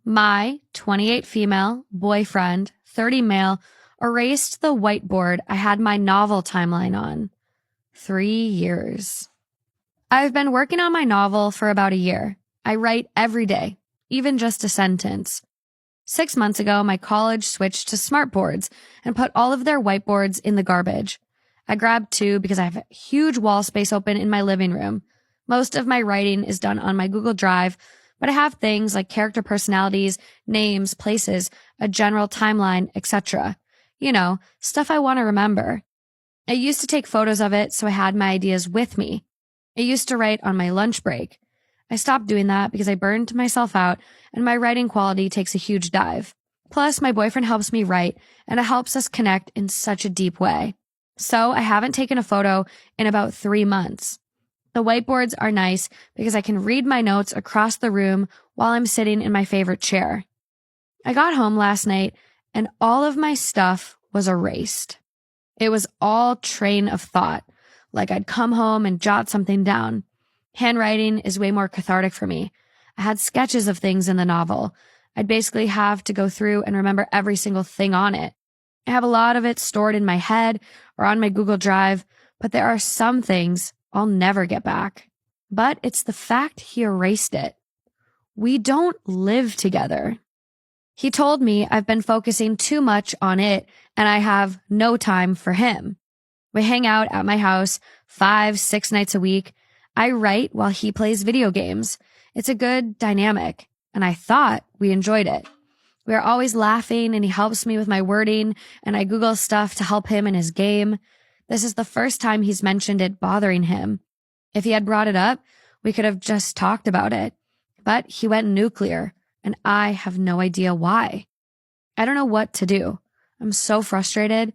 My 28 female, boyfriend, 30 male, erased the whiteboard I had my novel timeline on. 3 years. I've been working on my novel for about a year. I write every day, even just a sentence. 6 months ago, my college switched to smartboards and put all of their whiteboards in the garbage. I grabbed 2 because I have a huge wall space open in my living room. Most of my writing is done on my Google Drive, but I have things like character personalities, names, places, a general timeline, etc. You know, stuff I want to remember. I used to take photos of it, so I had my ideas with me. I used to write on my lunch break. I stopped doing that because I burned myself out and my writing quality takes a huge dive. Plus, my boyfriend helps me write and it helps us connect in such a deep way. So I haven't taken a photo in about 3 months. The whiteboards are nice because I can read my notes across the room while I'm sitting in my favorite chair. I got home last night and all of my stuff was erased. It was all train of thought, like I'd come home and jot something down. Handwriting is way more cathartic for me. I had sketches of things in the novel. I'd basically have to go through and remember every single thing on it. I have a lot of it stored in my head or on my Google Drive, but there are some things I'll never get back. But it's the fact he erased it. We don't live together. He told me I've been focusing too much on it and I have no time for him. We hang out at my house 5-6 nights a week. I write while he plays video games. It's a good dynamic, and I thought we enjoyed it. We are always laughing, and he helps me with my wording, and I Google stuff to help him in his game. This is the first time he's mentioned it bothering him. If he had brought it up, we could have just talked about it. But he went nuclear, and I have no idea why. I don't know what to do. I'm so frustrated.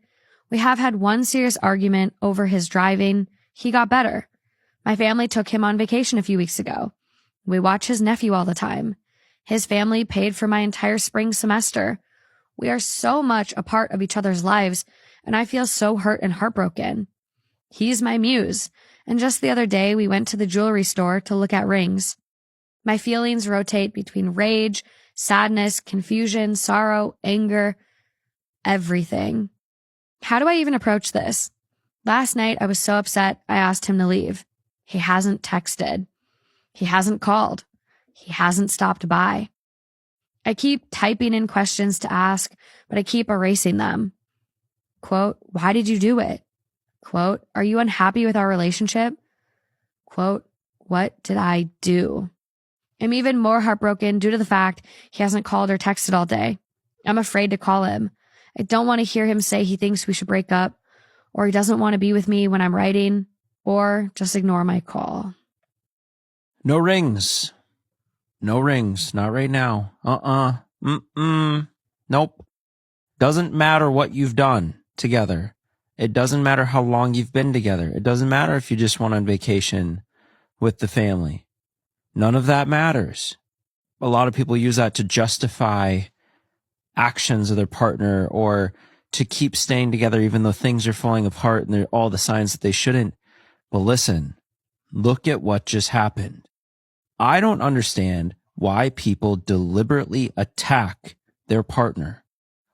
We have had one serious argument over his driving. He got better. My family took him on vacation a few weeks ago. We watch his nephew all the time. His family paid for my entire spring semester. We are so much a part of each other's lives, and I feel so hurt and heartbroken. He's my muse, and just the other day we went to the jewelry store to look at rings. My feelings rotate between rage, sadness, confusion, sorrow, anger, everything. How do I even approach this? Last night I was so upset I asked him to leave. He hasn't texted. He hasn't called. He hasn't stopped by. I keep typing in questions to ask, but I keep erasing them. Quote, why did you do it? Quote, are you unhappy with our relationship? Quote, what did I do? I'm even more heartbroken due to the fact he hasn't called or texted all day. I'm afraid to call him. I don't want to hear him say he thinks we should break up, or he doesn't want to be with me when I'm writing, or just ignore my call. No rings. No rings. Not right now. Nope. Doesn't matter what you've done together. It doesn't matter how long you've been together. It doesn't matter if you just went on vacation with the family. None of that matters. A lot of people use that to justify actions of their partner or to keep staying together even though things are falling apart and they're all the signs that they shouldn't. But listen, look at what just happened. I don't understand why people deliberately attack their partner.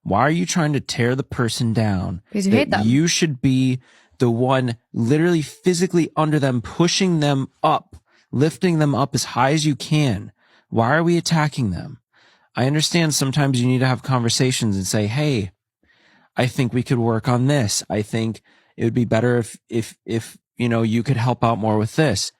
Why are you trying to tear the person down? Because you hate them. You should be the one literally physically under them, pushing them up, lifting them up as high as you can. Why are we attacking them? I understand sometimes you need to have conversations and say, hey, I think we could work on this. I think it would be better if you know, you could help out more with this.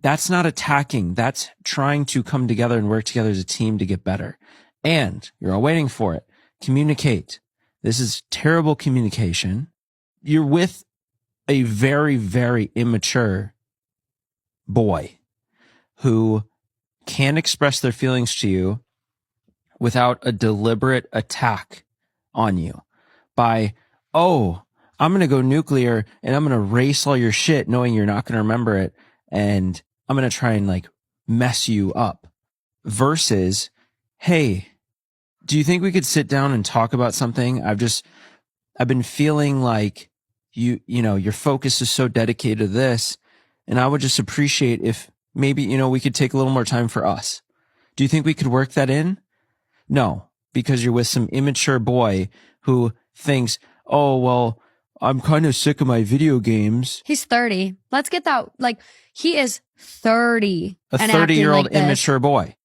That's not attacking. That's trying to come together and work together as a team to get better. And you're all waiting for it. Communicate. This is terrible communication. You're with a very, very immature boy who can't express their feelings to you without a deliberate attack on you by, oh, I'm going to go nuclear and I'm going to erase all your shit knowing you're not going to remember it. And I'm going to try and like mess you up versus, hey, do you think we could sit down and talk about something? I've been feeling like you know, your focus is so dedicated to this. And I would just appreciate if maybe, you know, we could take a little more time for us. Do you think we could work that in? No, because you're with some immature boy who thinks, oh, well, I'm kind of sick of my video games. He's 30. Let's get that. Like, he is 30. A and acting 30-year-old like this. immature boy.